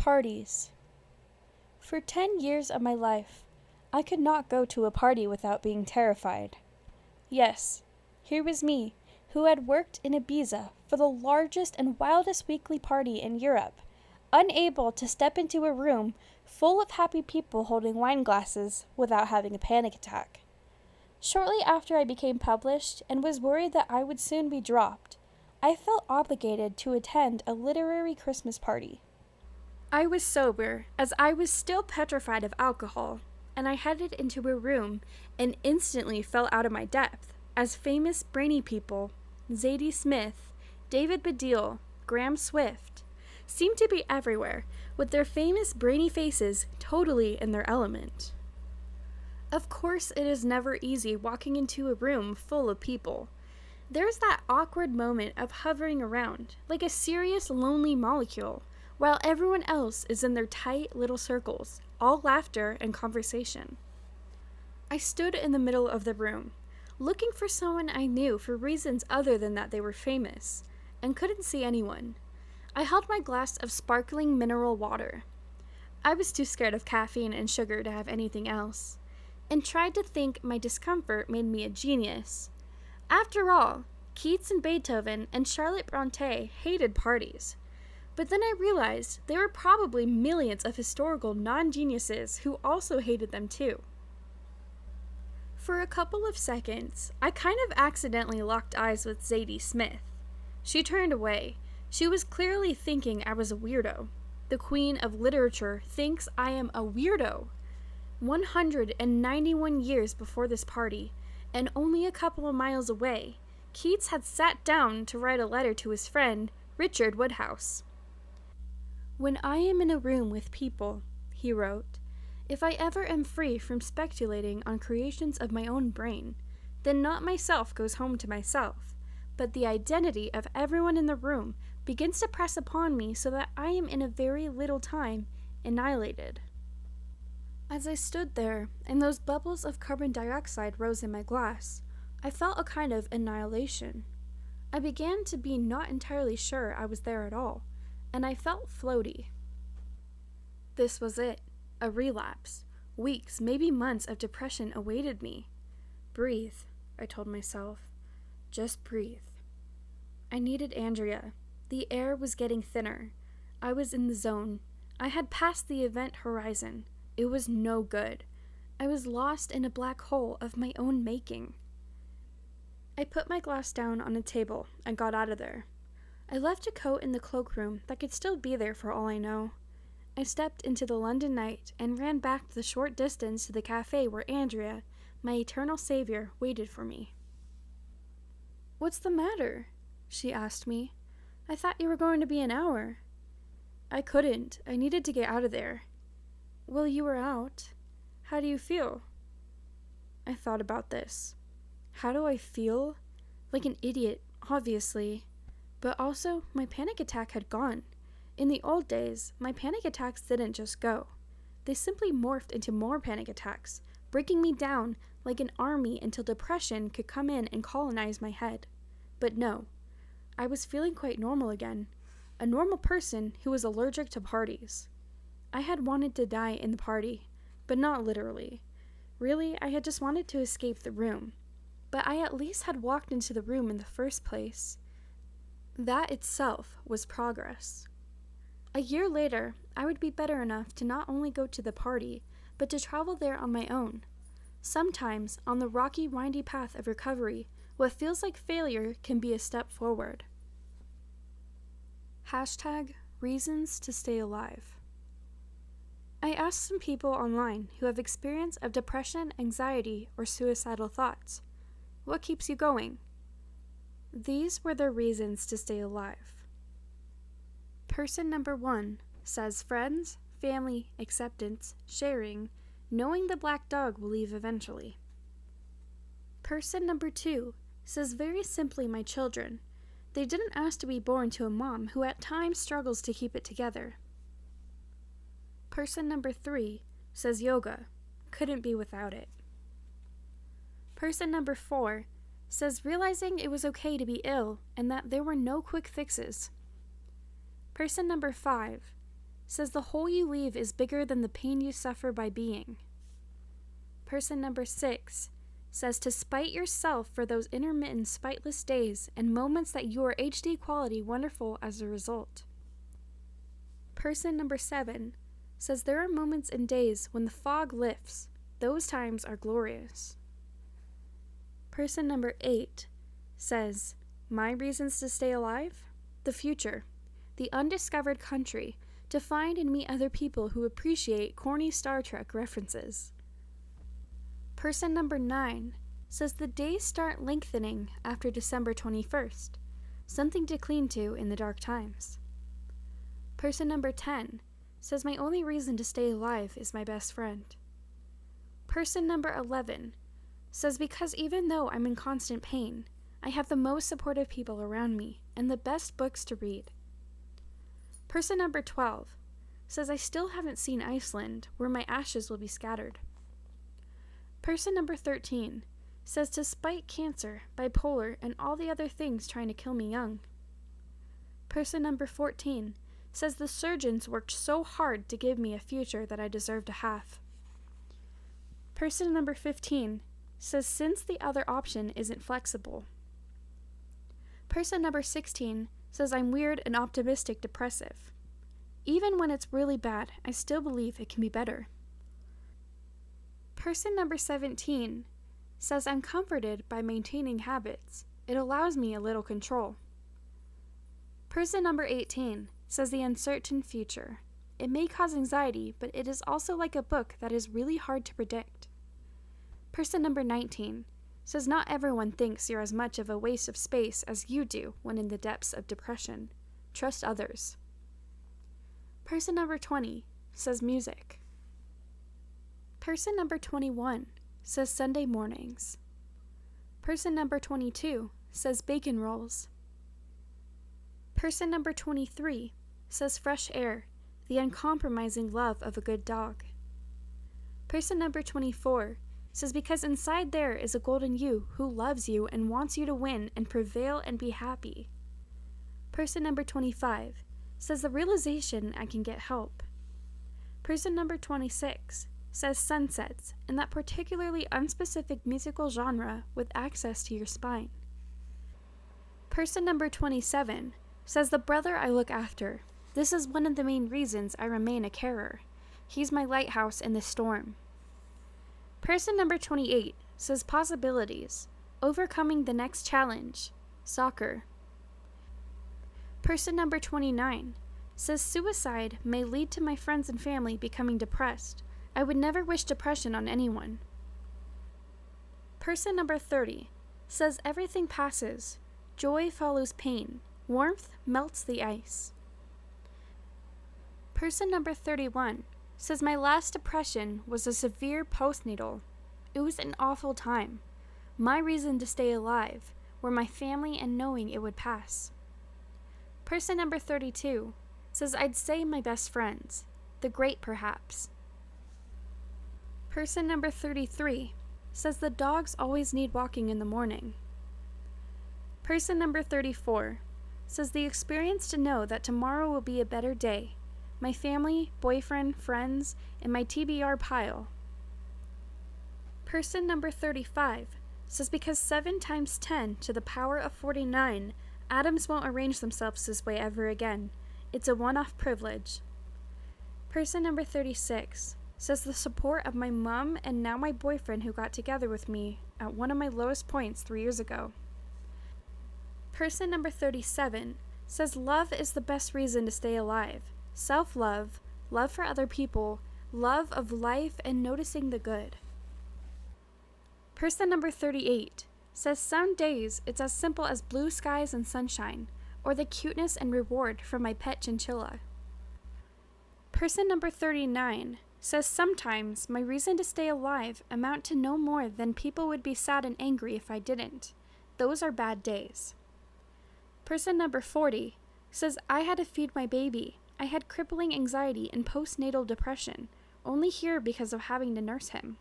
Parties. For 10 years of my life, I could not go to a party without being terrified. Yes, here was me, who had worked in Ibiza for the largest and wildest weekly party in Europe, unable to step into a room full of happy people holding wine glasses without having a panic attack. Shortly after I became published and was worried that I would soon be dropped, I felt obligated to attend a literary Christmas party. I was sober, as I was still petrified of alcohol, and I headed into a room and instantly fell out of my depth, as famous brainy people, Zadie Smith, David Baddiel, Graham Swift, seemed to be everywhere, with their famous brainy faces totally in their element. Of course, it is never easy walking into a room full of people. There's that awkward moment of hovering around, like a serious lonely molecule, while everyone else is in their tight little circles, all laughter and conversation. I stood in the middle of the room, looking for someone I knew for reasons other than that they were famous, and couldn't see anyone. I held my glass of sparkling mineral water. I was too scared of caffeine and sugar to have anything else, and tried to think my discomfort made me a genius. After all, Keats and Beethoven and Charlotte Bronte hated parties. But then I realized there were probably millions of historical non-geniuses who also hated them too. For a couple of seconds, I kind of accidentally locked eyes with Zadie Smith. She turned away. She was clearly thinking I was a weirdo. The queen of literature thinks I am a weirdo. 191 years before this party, and only a couple of miles away, Keats had sat down to write a letter to his friend, Richard Woodhouse. "When I am in a room with people," he wrote, "if I ever am free from speculating on creations of my own brain, then not myself goes home to myself, but the identity of everyone in the room begins to press upon me so that I am in a very little time annihilated." As I stood there, and those bubbles of carbon dioxide rose in my glass, I felt a kind of annihilation. I began to be not entirely sure I was there at all, and I felt floaty. This was it, a relapse. Weeks, maybe months of depression awaited me. Breathe, I told myself. Just breathe. I needed Andrea. The air was getting thinner. I was in the zone. I had passed the event horizon. It was no good. I was lost in a black hole of my own making. I put my glass down on a table and got out of there. I left a coat in the cloakroom that could still be there for all I know. I stepped into the London night and ran back the short distance to the cafe where Andrea, my eternal savior, waited for me. "What's the matter?" she asked me. "I thought you were going to be an hour." "I couldn't. I needed to get out of there." "Well, you were out. How do you feel?" I thought about this. How do I feel? Like an idiot, obviously. But also, my panic attack had gone. In the old days, my panic attacks didn't just go. They simply morphed into more panic attacks, breaking me down like an army until depression could come in and colonize my head. But no, I was feeling quite normal again. A normal person who was allergic to parties. I had wanted to die in the party, but not literally. Really, I had just wanted to escape the room. But I at least had walked into the room in the first place. That itself was progress. A year later, I would be better enough to not only go to the party, but to travel there on my own. Sometimes, on the rocky, windy path of recovery, what feels like failure can be a step forward. #Reasons to stay alive. I asked some people online who have experience of depression, anxiety, or suicidal thoughts. What keeps you going? These were their reasons to stay alive. Person number 1 says friends, family, acceptance, sharing, knowing the black dog will leave eventually. Person number 2 says very simply my children. They didn't ask to be born to a mom who at times struggles to keep it together. Person number 3 says yoga. Couldn't be without it. Person number 4 says realizing it was okay to be ill and that there were no quick fixes. Person number 5 says the hole you leave is bigger than the pain you suffer by being. Person number 6 says to spite yourself for those intermittent spiteless days and moments that you are HD quality wonderful as a result. Person number 7 says there are moments and days when the fog lifts. Those times are glorious. Person number 8 says, my reasons to stay alive? The future, the undiscovered country, to find and meet other people who appreciate corny Star Trek references. Person number 9 says the days start lengthening after December 21st, something to cling to in the dark times. Person number 10 says my only reason to stay alive is my best friend. Person number 11 says because even though I'm in constant pain, I have the most supportive people around me and the best books to read. Person number 12 says I still haven't seen Iceland, where my ashes will be scattered. Person number 13 says to spite cancer, bipolar, and all the other things trying to kill me young. Person number 14 says the surgeons worked so hard to give me a future that I deserve to have. Person number 15 says since the other option isn't flexible. Person number 16 says I'm weird and optimistic depressive. Even when it's really bad, I still believe it can be better. Person number 17 says I'm comforted by maintaining habits. It allows me a little control. Person number 18 says the uncertain future. It may cause anxiety, but it is also like a book that is really hard to predict. Person number 19 says not everyone thinks you're as much of a waste of space as you do when in the depths of depression. Trust others. Person number 20 says music. Person number 21 says Sunday mornings. Person number 22 says bacon rolls. Person number 23 says fresh air, the uncompromising love of a good dog. Person number 24 says because inside there is a golden you who loves you and wants you to win and prevail and be happy. Person number 25 says the realization I can get help. Person number 26 says sunsets and that particularly unspecific musical genre with access to your spine. Person number 27 says the brother I look after. This is one of the main reasons I remain a carer. He's my lighthouse in the storm. Person number 28 says possibilities, overcoming the next challenge, soccer. Person number 29 says suicide may lead to my friends and family becoming depressed. I would never wish depression on anyone. Person number 30 says everything passes. Joy follows pain. Warmth melts the ice. Person number 31 says my last depression was a severe postnatal. It was an awful time. My reason to stay alive were my family and knowing it would pass. Person number 32 says I'd say my best friends, the great perhaps. Person number 33 says the dogs always need walking in the morning. Person number 34 says the experience to know that tomorrow will be a better day. My family, boyfriend, friends, and my TBR pile. Person number 35 says because 7 times 10 to the power of 49, atoms won't arrange themselves this way ever again. It's a one-off privilege. Person number 36 says the support of my mom and now my boyfriend who got together with me at one of my lowest points 3 years ago. Person number 37 says love is the best reason to stay alive. Self-love, love for other people, love of life, and noticing the good. Person number 38 says some days it's as simple as blue skies and sunshine, or the cuteness and reward from my pet chinchilla. Person number 39 says sometimes my reason to stay alive amount to no more than people would be sad and angry if I didn't. Those are bad days. Person number 40 says I had to feed my baby. I had crippling anxiety and postnatal depression, only here because of having to nurse him.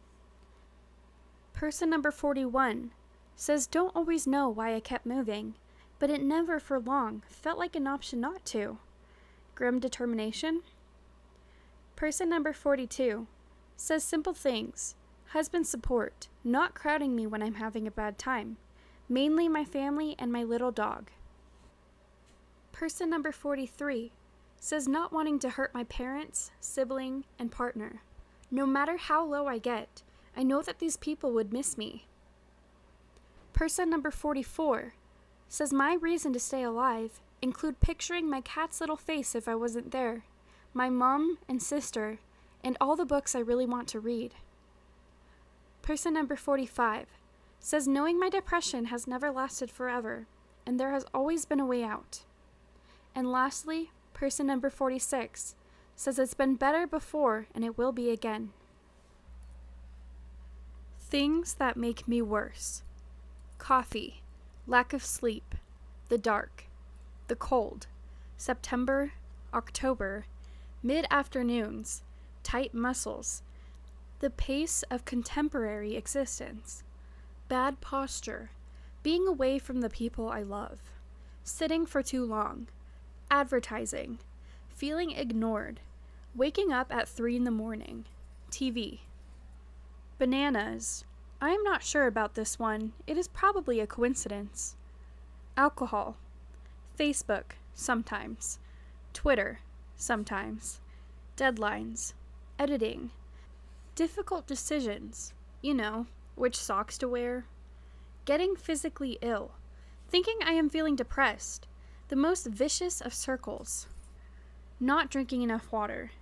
Person number 41 says don't always know why I kept moving, but it never for long felt like an option not to. Grim determination? Person number 42 says simple things. Husband support, not crowding me when I'm having a bad time. Mainly my family and my little dog. Person number 43 says not wanting to hurt my parents, sibling, and partner. No matter how low I get, I know that these people would miss me. Person number 44 says my reason to stay alive include picturing my cat's little face if I wasn't there, my mom and sister, and all the books I really want to read. Person number 45 says knowing my depression has never lasted forever, and there has always been a way out. And lastly, person number 46 says it's been better before and it will be again. Things that make me worse. Coffee, lack of sleep, the dark, the cold, September, October, mid-afternoons, tight muscles, the pace of contemporary existence, bad posture, being away from the people I love, sitting for too long, advertising, feeling ignored, waking up at 3 a.m, TV. Bananas. I am not sure about this one. It is probably a coincidence. Alcohol. Facebook, sometimes. Twitter, sometimes. Deadlines. Editing. Difficult decisions. Which socks to wear. Getting physically ill. Thinking I am feeling depressed. The most vicious of circles. Not drinking enough water.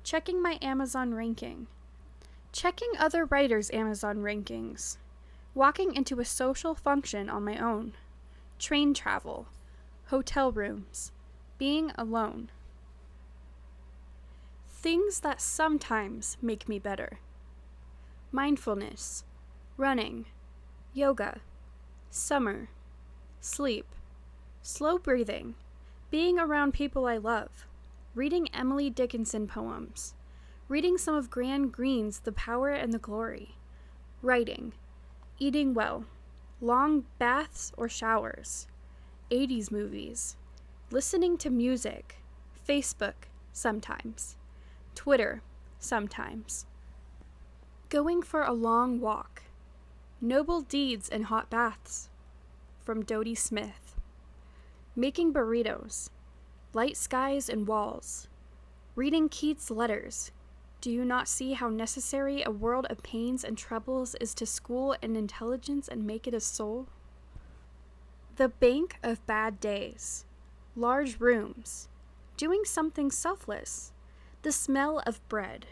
Checking my Amazon ranking. Checking other writers' Amazon rankings. Walking into a social function on my own. Train travel. Hotel rooms. Being alone. Things that sometimes make me better. Mindfulness. Running. Yoga. Summer. Sleep. Slow breathing. Being around people I love. Reading Emily Dickinson poems. Reading some of Gran Green's The Power and the Glory. Writing. Eating well. Long baths or showers. 80s movies. Listening to music. Facebook, sometimes. Twitter, sometimes. Going for a long walk. Noble deeds and hot baths. From Dodie Smith. Making burritos. Light skies and walls. Reading Keats' letters. Do you not see how necessary a world of pains and troubles is to school an intelligence and make it a soul? The bank of bad days. Large rooms. Doing something selfless. The smell of bread.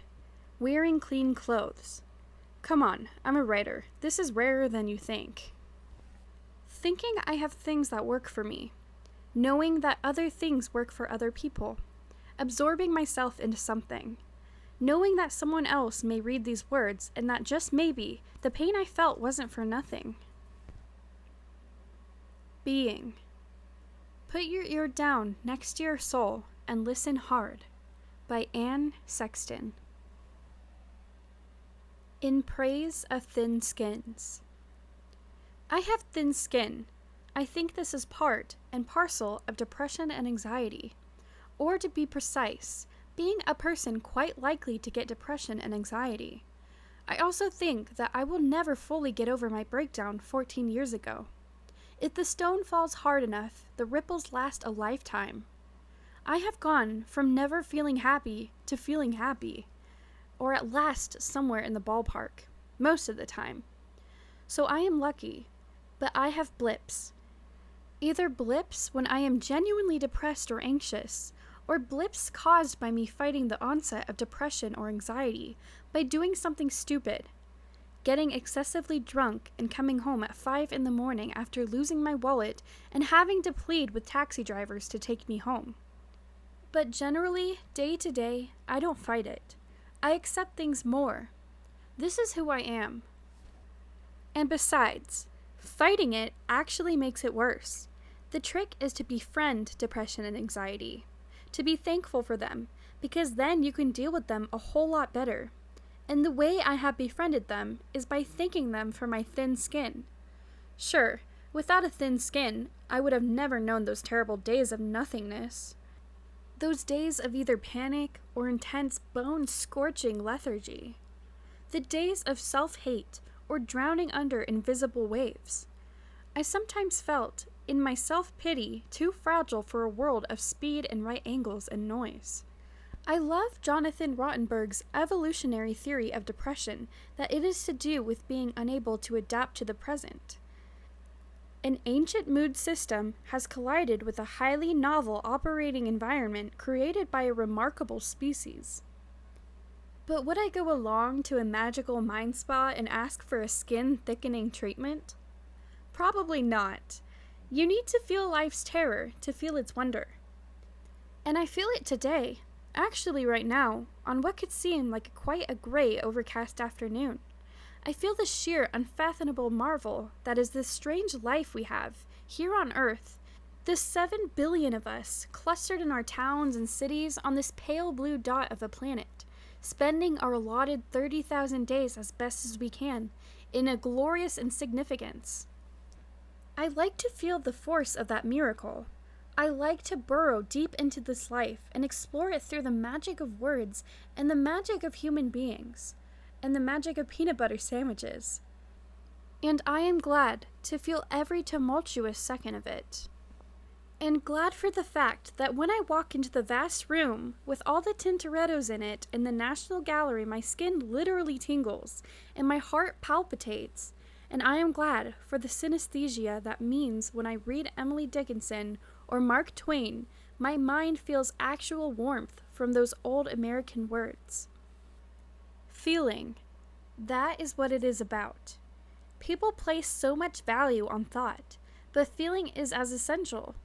Wearing clean clothes. Come on, I'm a writer. This is rarer than you think. Thinking I have things that work for me. Knowing that other things work for other people. Absorbing myself into something. Knowing that someone else may read these words and that just maybe the pain I felt wasn't for nothing. Being. Put your ear down next to your soul and listen hard. By Anne Sexton. In praise of thin skins. I have thin skin. I think this is part and parcel of depression and anxiety. Or to be precise, being a person quite likely to get depression and anxiety. I also think that I will never fully get over my breakdown 14 years ago. If the stone falls hard enough, the ripples last a lifetime. I have gone from never feeling happy to feeling happy, or at last somewhere in the ballpark, most of the time. So I am lucky, but I have blips. Either blips when I am genuinely depressed or anxious, or blips caused by me fighting the onset of depression or anxiety by doing something stupid. Getting excessively drunk and coming home at 5 a.m. after losing my wallet and having to plead with taxi drivers to take me home. But generally, day to day, I don't fight it. I accept things more. This is who I am. And besides, fighting it actually makes it worse. The trick is to befriend depression and anxiety. To be thankful for them, because then you can deal with them a whole lot better. And the way I have befriended them is by thanking them for my thin skin. Sure, without a thin skin, I would have never known those terrible days of nothingness. Those days of either panic or intense bone-scorching lethargy. The days of self-hate or drowning under invisible waves. I sometimes felt, in my self-pity, too fragile for a world of speed and right angles and noise. I love Jonathan Rottenberg's evolutionary theory of depression, that it is to do with being unable to adapt to the present. An ancient mood system has collided with a highly novel operating environment created by a remarkable species. But would I go along to a magical mind spa and ask for a skin-thickening treatment? Probably not. You need to feel life's terror to feel its wonder. And I feel it today, actually right now, on what could seem like quite a gray, overcast afternoon. I feel the sheer, unfathomable marvel that is this strange life we have, here on Earth, the 7 billion of us, clustered in our towns and cities on this pale blue dot of a planet, spending our allotted 30,000 days as best as we can, in a glorious insignificance. I like to feel the force of that miracle. I like to burrow deep into this life and explore it through the magic of words and the magic of human beings, and the magic of peanut butter sandwiches. And I am glad to feel every tumultuous second of it. And glad for the fact that when I walk into the vast room with all the Tintorettos in it in the National Gallery, my skin literally tingles and my heart palpitates. And I am glad for the synesthesia that means when I read Emily Dickinson or Mark Twain, my mind feels actual warmth from those old American words. Feeling. That is what it is about. People place so much value on thought, but feeling is as essential.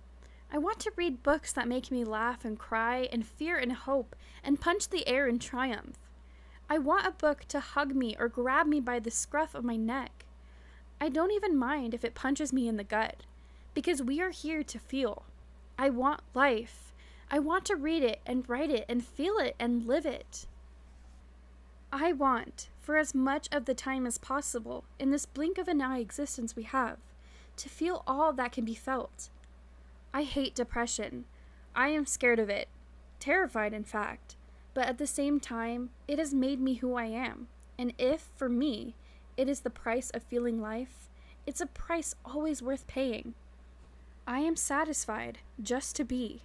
I want to read books that make me laugh and cry and fear and hope and punch the air in triumph. I want a book to hug me or grab me by the scruff of my neck. I don't even mind if it punches me in the gut, because we are here to feel. I want life. I want to read it and write it and feel it and live it. I want, for as much of the time as possible, in this blink of an eye existence we have, to feel all that can be felt. I hate depression. I am scared of it. Terrified, in fact. But at the same time, it has made me who I am. And if, for me, it is the price of feeling life, it's a price always worth paying. I am satisfied just to be.